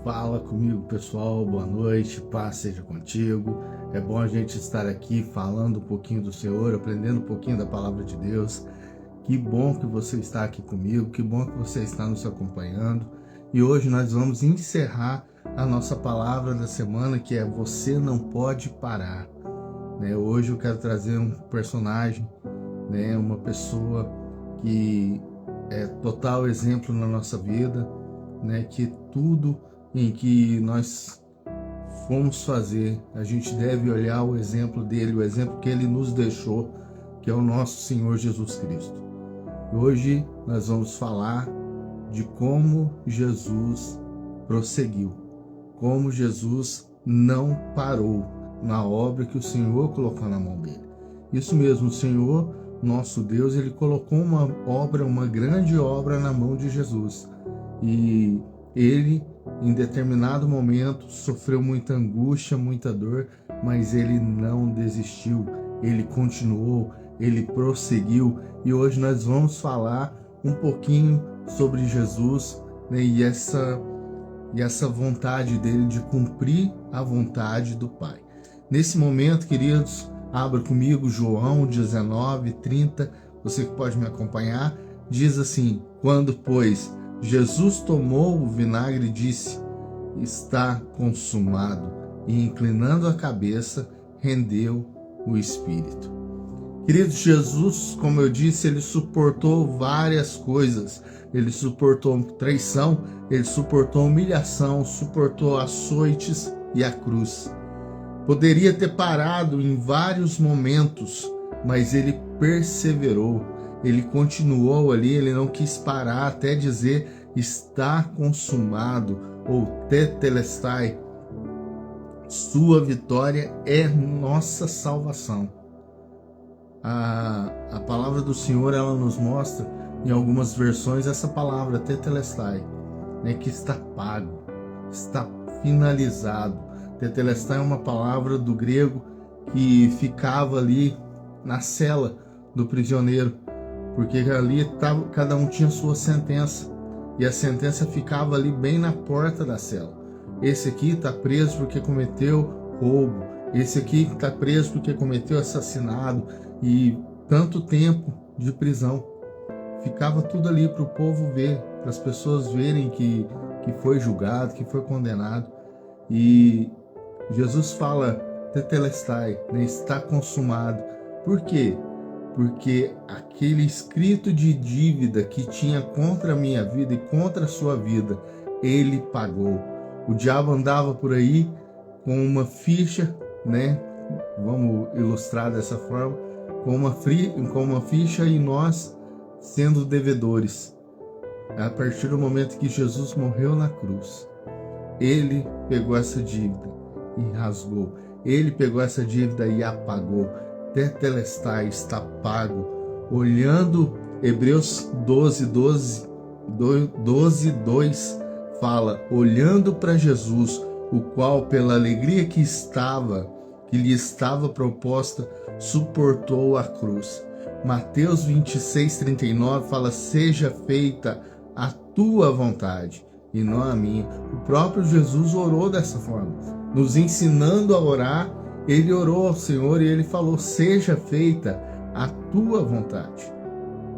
Fala comigo, pessoal. Boa noite, paz seja contigo. É bom a gente estar aqui falando um pouquinho do Senhor, aprendendo um pouquinho da palavra de Deus. Que bom que você está aqui comigo, que bom que você está nos acompanhando. E hoje nós vamos encerrar a nossa palavra da semana, que é Você Não Pode Parar. Hoje eu quero trazer um personagem, uma pessoa que é total exemplo na nossa vida, que tudo em que nós fomos fazer, a gente deve olhar o exemplo dele, o exemplo que ele nos deixou, que é o nosso Senhor Jesus Cristo. Hoje nós vamos falar de como Jesus prosseguiu, como Jesus não parou na obra que o Senhor colocou na mão dele. Isso mesmo, o Senhor, nosso Deus, ele colocou uma grande obra na mão de Jesus. E ele, em determinado momento, sofreu muita angústia, muita dor, mas ele não desistiu, ele continuou, ele prosseguiu. E hoje nós vamos falar um pouquinho sobre Jesus, e essa vontade dele de cumprir a vontade do Pai. Nesse momento, queridos, abra comigo João 19:30, você que pode me acompanhar, diz assim: quando, pois, Jesus tomou o vinagre e disse: está consumado, e inclinando a cabeça, rendeu o espírito. Queridos, Jesus, como eu disse, ele suportou várias coisas. Ele suportou traição, ele suportou humilhação, suportou açoites e a cruz. Poderia ter parado em vários momentos, mas ele perseverou. Ele continuou ali, ele não quis parar até dizer: está consumado, ou tetelestai. Sua vitória é nossa salvação. A palavra do Senhor, ela nos mostra em algumas versões essa palavra tetelestai, que está pago, está finalizado. Tetelestai é uma palavra do grego que ficava ali na cela do prisioneiro, porque ali cada um tinha sua sentença, e a sentença ficava ali bem na porta da cela. Esse aqui está preso porque cometeu roubo, esse aqui está preso porque cometeu assassinato, e tanto tempo de prisão. Ficava tudo ali para o povo ver, para as pessoas verem que foi julgado, que foi condenado. E Jesus fala tetelestai, está consumado. Por quê? Porque aquele escrito de dívida que tinha contra a minha vida e contra a sua vida, ele pagou. O diabo andava por aí com uma ficha, vamos ilustrar dessa forma, com uma ficha, e nós sendo devedores. A partir do momento que Jesus morreu na cruz, ele pegou essa dívida e rasgou. Ele pegou essa dívida e apagou. Tetelestai, está pago. Olhando Hebreus 12:2 fala: olhando para Jesus, o qual pela alegria que lhe estava proposta, suportou a cruz. Mateus 26:39 fala: seja feita a tua vontade e não a minha. O próprio Jesus orou dessa forma, nos ensinando a orar. Ele orou ao Senhor e ele falou: seja feita a tua vontade.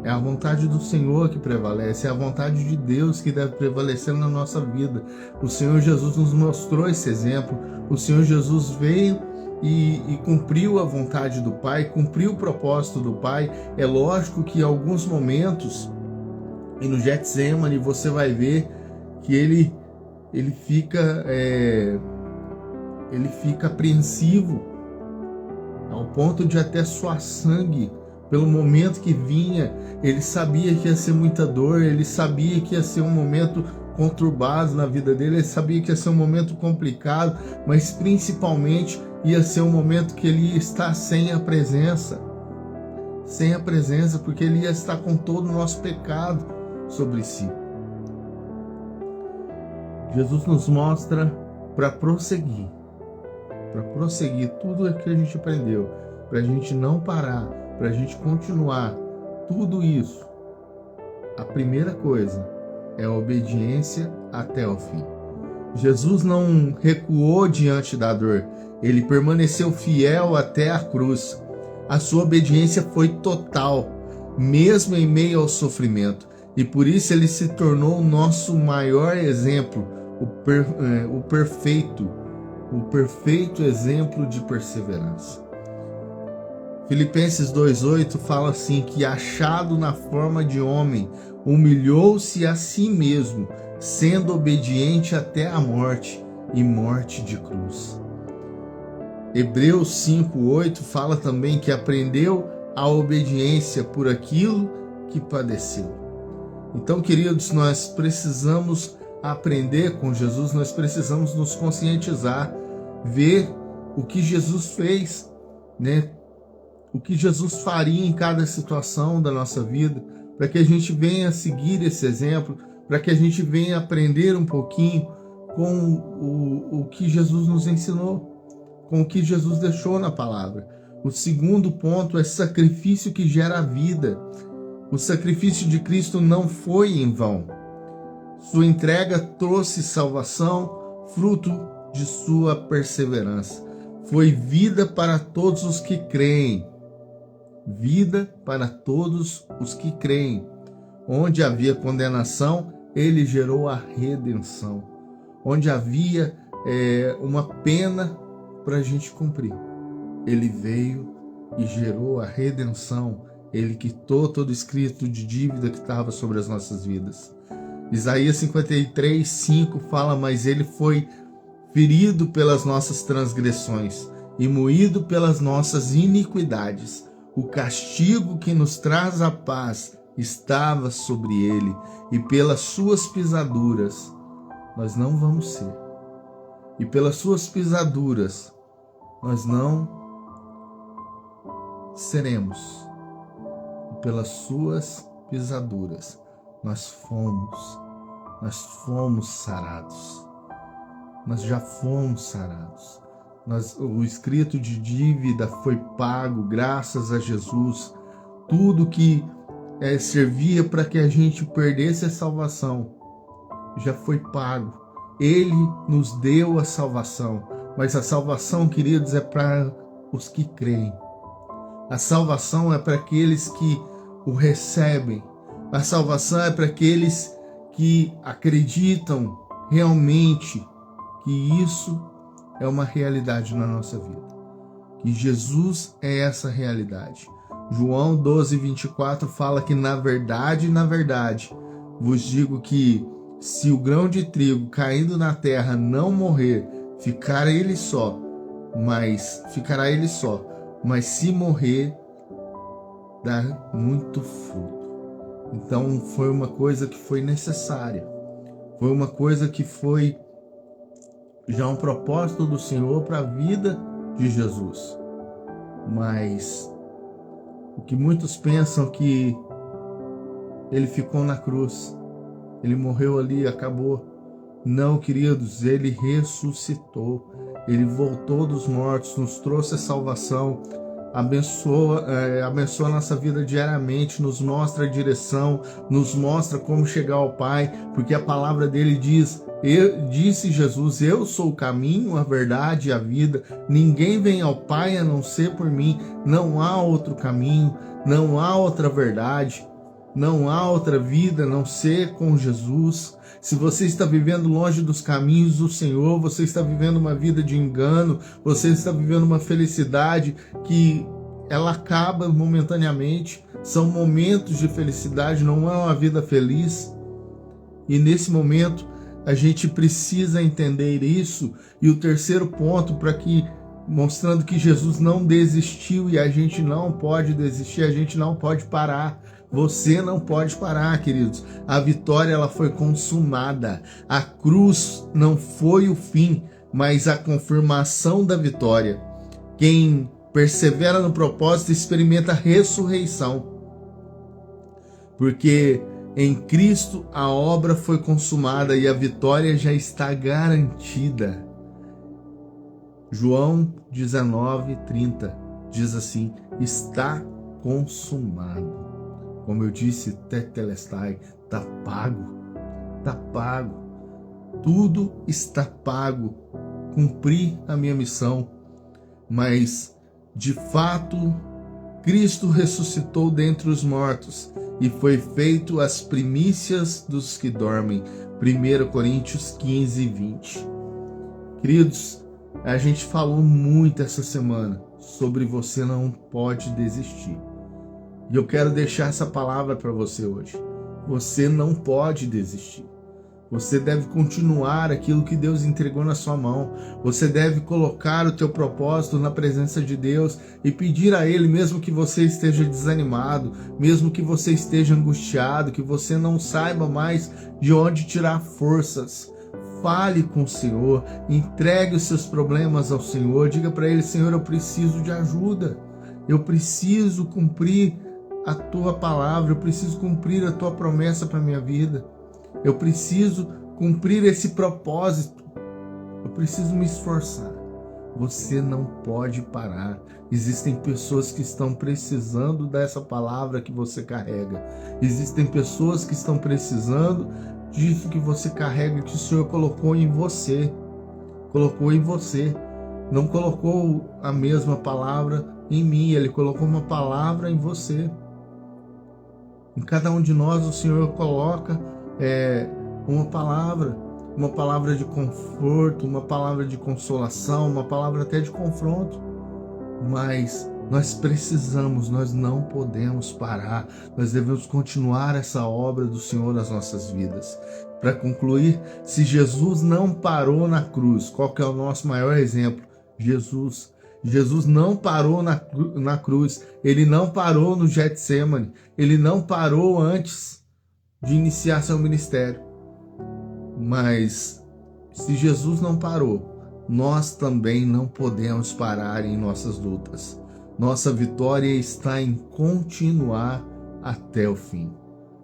É a vontade do Senhor que prevalece, é a vontade de Deus que deve prevalecer na nossa vida. O Senhor Jesus nos mostrou esse exemplo. O Senhor Jesus veio e cumpriu a vontade do Pai, cumpriu o propósito do Pai. É lógico que em alguns momentos, e no Getsemane você vai ver que ele fica apreensivo, ao ponto de até suar sangue pelo momento que vinha. Ele sabia que ia ser muita dor, ele sabia que ia ser um momento conturbado na vida dele, ele sabia que ia ser um momento complicado, mas principalmente ia ser um momento que ele ia estar sem a presença, porque ele ia estar com todo o nosso pecado sobre si. Jesus nos mostra para prosseguir tudo o que a gente aprendeu, para a gente não parar, para a gente continuar tudo isso. A primeira coisa é a obediência até o fim. Jesus não recuou diante da dor, ele permaneceu fiel até a cruz. A sua obediência foi total, mesmo em meio ao sofrimento, e por isso ele se tornou o nosso maior exemplo, o perfeito exemplo de perseverança. Filipenses 2,8 fala assim, que achado na forma de homem, humilhou-se a si mesmo, sendo obediente até a morte e morte de cruz. Hebreus 5,8 fala também que aprendeu a obediência por aquilo que padeceu. Então, queridos, nós precisamos aprender com Jesus, nós precisamos nos conscientizar, ver o que Jesus fez, né? O que Jesus faria em cada situação da nossa vida, para que a gente venha seguir esse exemplo, para que a gente venha aprender um pouquinho com o que Jesus nos ensinou, com o que Jesus deixou na palavra. O segundo ponto é sacrifício que gera vida. O sacrifício de Cristo não foi em vão. Sua entrega trouxe salvação, fruto de sua perseverança. Foi vida para todos os que creem. Vida para todos os que creem. Onde havia condenação, ele gerou a redenção. Onde havia uma pena para a gente cumprir, ele veio e gerou a redenção. Ele quitou todo escrito de dívida que estava sobre as nossas vidas. Isaías 53:5 fala, mas ele foi ferido pelas nossas transgressões e moído pelas nossas iniquidades. O castigo que nos traz a paz estava sobre ele, e pelas suas pisaduras nós não vamos ser. E pelas suas pisaduras nós não seremos. E pelas suas pisaduras nós fomos sarados. Nós já fomos sarados. O escrito de dívida foi pago graças a Jesus. Tudo que servia para que a gente perdesse a salvação já foi pago. Ele nos deu a salvação. Mas a salvação, queridos, é para os que creem. A salvação é para aqueles que o recebem. A salvação é para aqueles que acreditam realmente que isso é uma realidade na nossa vida, que Jesus é essa realidade. João 12:24 fala que na verdade, vos digo que se o grão de trigo caindo na terra não morrer, ficará ele só, mas se morrer, dá muito fruto. Então foi uma coisa que foi necessária, foi uma coisa que foi já um propósito do Senhor para a vida de Jesus. Mas o que muitos pensam que ele ficou na cruz, ele morreu ali, acabou. Não, queridos, ele ressuscitou, ele voltou dos mortos, nos trouxe a salvação, abençoa a nossa vida diariamente, nos mostra a direção, nos mostra como chegar ao Pai, porque a palavra dele disse Jesus, eu sou o caminho, a verdade e a vida, ninguém vem ao Pai a não ser por mim, não há outro caminho, não há outra verdade, não há outra vida a não ser com Jesus. Se você está vivendo longe dos caminhos do Senhor, você está vivendo uma vida de engano, você está vivendo uma felicidade que ela acaba momentaneamente, são momentos de felicidade, não é uma vida feliz. E nesse momento a gente precisa entender isso. E o terceiro ponto, mostrando que Jesus não desistiu e a gente não pode desistir, a gente não pode parar. Você não pode parar, queridos. A vitória ela foi consumada. A cruz não foi o fim, mas a confirmação da vitória. Quem persevera no propósito experimenta a ressurreição. Porque em Cristo a obra foi consumada e a vitória já está garantida. João 19:30 diz assim: está consumado. Como eu disse, tetelestai, está pago, está pago. tudo está pago, cumpri a minha missão, mas de fato Cristo ressuscitou dentre os mortos e foi feito as primícias dos que dormem. 1 Coríntios 15, 20. Queridos, a gente falou muito essa semana sobre você não pode desistir. E eu quero deixar essa palavra para você hoje. Você não pode desistir. Você deve continuar aquilo que Deus entregou na sua mão. Você deve colocar o teu propósito na presença de Deus e pedir a Ele, mesmo que você esteja desanimado, mesmo que você esteja angustiado, que você não saiba mais de onde tirar forças. Fale com o Senhor, entregue os seus problemas ao Senhor, diga para Ele: Senhor, eu preciso de ajuda, eu preciso cumprir a tua palavra, eu preciso cumprir a tua promessa para a minha vida. Eu preciso cumprir esse propósito. Eu preciso me esforçar. Você não pode parar. Existem pessoas que estão precisando dessa palavra que você carrega. Existem pessoas que estão precisando disso que você carrega, que o Senhor colocou em você. Colocou em você. Não colocou a mesma palavra em mim. Ele colocou uma palavra em você. Em cada um de nós o Senhor coloca uma palavra de conforto, uma palavra de consolação, uma palavra até de confronto. Mas nós não podemos parar, nós devemos continuar essa obra do Senhor nas nossas vidas. Para concluir, se Jesus não parou na cruz, qual que é o nosso maior exemplo? Jesus. Jesus não parou na cruz, ele não parou no Getsemane, ele não parou antes de iniciar seu ministério. Mas se Jesus não parou, nós também não podemos parar em nossas lutas. Nossa vitória está em continuar até o fim.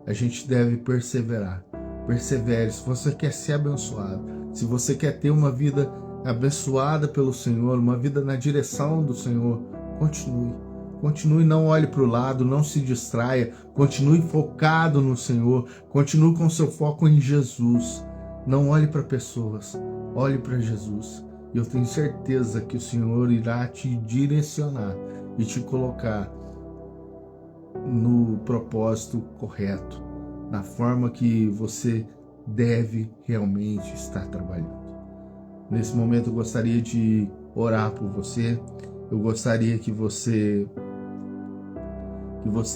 A gente deve perseverar. Persevere. Se você quer ser abençoado, se você quer ter uma vida abençoada pelo Senhor, uma vida na direção do Senhor, continue. Continue, não olhe para o lado, não se distraia, continue focado no Senhor, continue com seu foco em Jesus. Não olhe para pessoas, olhe para Jesus. E eu tenho certeza que o Senhor irá te direcionar e te colocar no propósito correto, na forma que você deve realmente estar trabalhando. Nesse momento eu gostaria de orar por você. Eu gostaria que você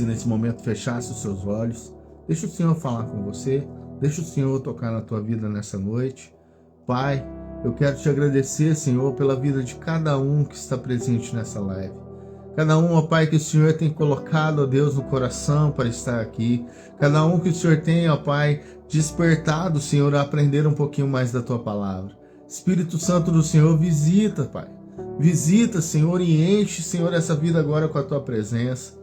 nesse momento fechasse os seus olhos. Deixa o Senhor falar com você. Deixa o Senhor tocar na tua vida nessa noite. Pai, eu quero te agradecer, Senhor, pela vida de cada um que está presente nessa live. Cada um, ó Pai, que o Senhor tem colocado, ó Deus, no coração para estar aqui. Cada um que o Senhor tem, ó Pai, despertado, Senhor, a aprender um pouquinho mais da tua palavra. Espírito Santo do Senhor, visita, Pai. Visita, Senhor, e enche, Senhor, essa vida agora com a tua presença.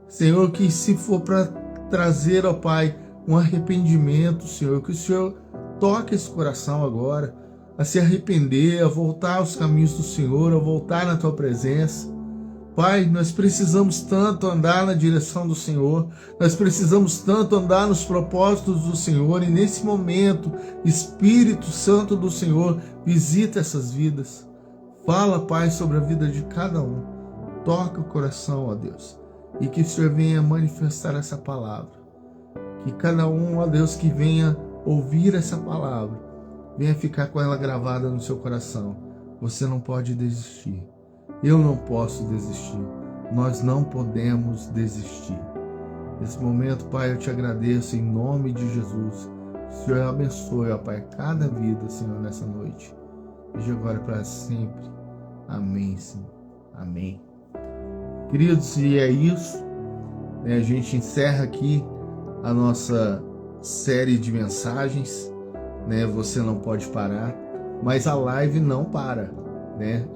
Senhor, que se for para trazer, ó Pai, um arrependimento, Senhor, que o Senhor toque esse coração agora, a se arrepender, a voltar aos caminhos do Senhor, a voltar na tua presença. Pai, nós precisamos tanto andar na direção do Senhor, nós precisamos tanto andar nos propósitos do Senhor, e nesse momento, Espírito Santo do Senhor, visita essas vidas. Fala, Pai, sobre a vida de cada um. Toca o coração, ó Deus, e que o Senhor venha manifestar essa palavra. Que cada um, ó Deus, que venha ouvir essa palavra, venha ficar com ela gravada no seu coração. Você não pode desistir. Eu não posso desistir. Nós não podemos desistir. Nesse momento, Pai, eu te agradeço em nome de Jesus. O Senhor abençoe, ó Pai, cada vida, Senhor, nessa noite. E de agora para sempre. Amém, Senhor. Amém. Queridos, e é isso. A gente encerra aqui a nossa série de mensagens. Você não pode parar, mas a live não para.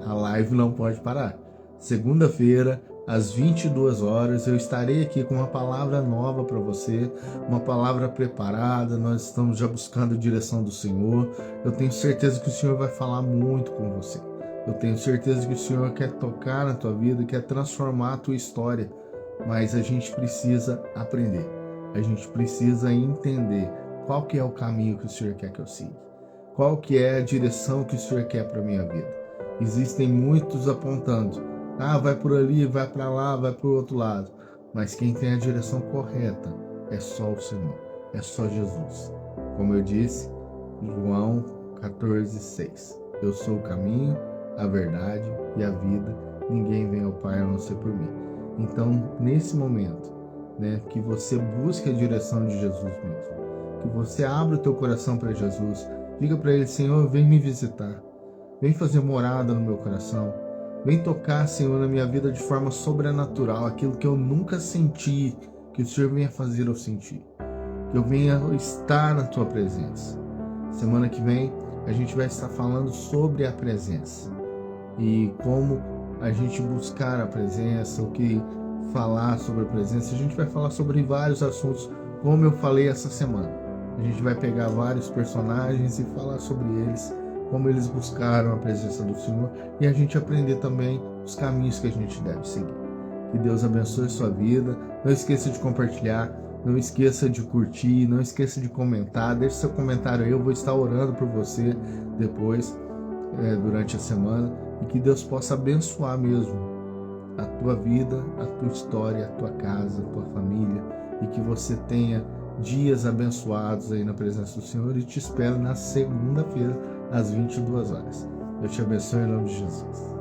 A live não pode parar. Segunda-feira, às 22 horas, eu estarei aqui com uma palavra nova para você, uma palavra preparada. Nós estamos já buscando a direção do Senhor. Eu tenho certeza que o Senhor vai falar muito com você. Eu tenho certeza que o Senhor quer tocar na tua vida, quer transformar a tua história. Mas a gente precisa aprender. A gente precisa entender qual que é o caminho que o Senhor quer que eu siga. qual que é a direção que o Senhor quer para minha vida. Existem muitos apontando, vai por ali, vai para lá, vai para o outro lado, mas quem tem a direção correta é só o Senhor, é só Jesus. Como eu disse, João 14:6, eu sou o caminho, a verdade e a vida, ninguém vem ao Pai a não ser por mim. Então, nesse momento, que você busque a direção de Jesus mesmo, que você abra o teu coração para Jesus, diga para Ele: Senhor, vem me visitar, vem fazer morada no meu coração, vem tocar, Senhor, na minha vida de forma sobrenatural, aquilo que eu nunca senti, que o Senhor venha fazer eu sentir, que eu venha estar na tua presença. Semana que vem a gente vai estar falando sobre a presença e como a gente buscar a presença, o que falar sobre a presença. A gente vai falar sobre vários assuntos, como eu falei essa semana. A gente vai pegar vários personagens e falar sobre eles, como eles buscaram a presença do Senhor, e a gente aprender também os caminhos que a gente deve seguir. Que Deus abençoe sua vida. Não esqueça de compartilhar, não esqueça de curtir, não esqueça de comentar. Deixe seu comentário aí, eu vou estar orando por você depois, durante a semana, e que Deus possa abençoar mesmo a tua vida, a tua história, a tua casa, a tua família, e que você tenha dias abençoados aí na presença do Senhor, e te espero na segunda-feira às 22 horas. Eu te abençoe em nome de Jesus.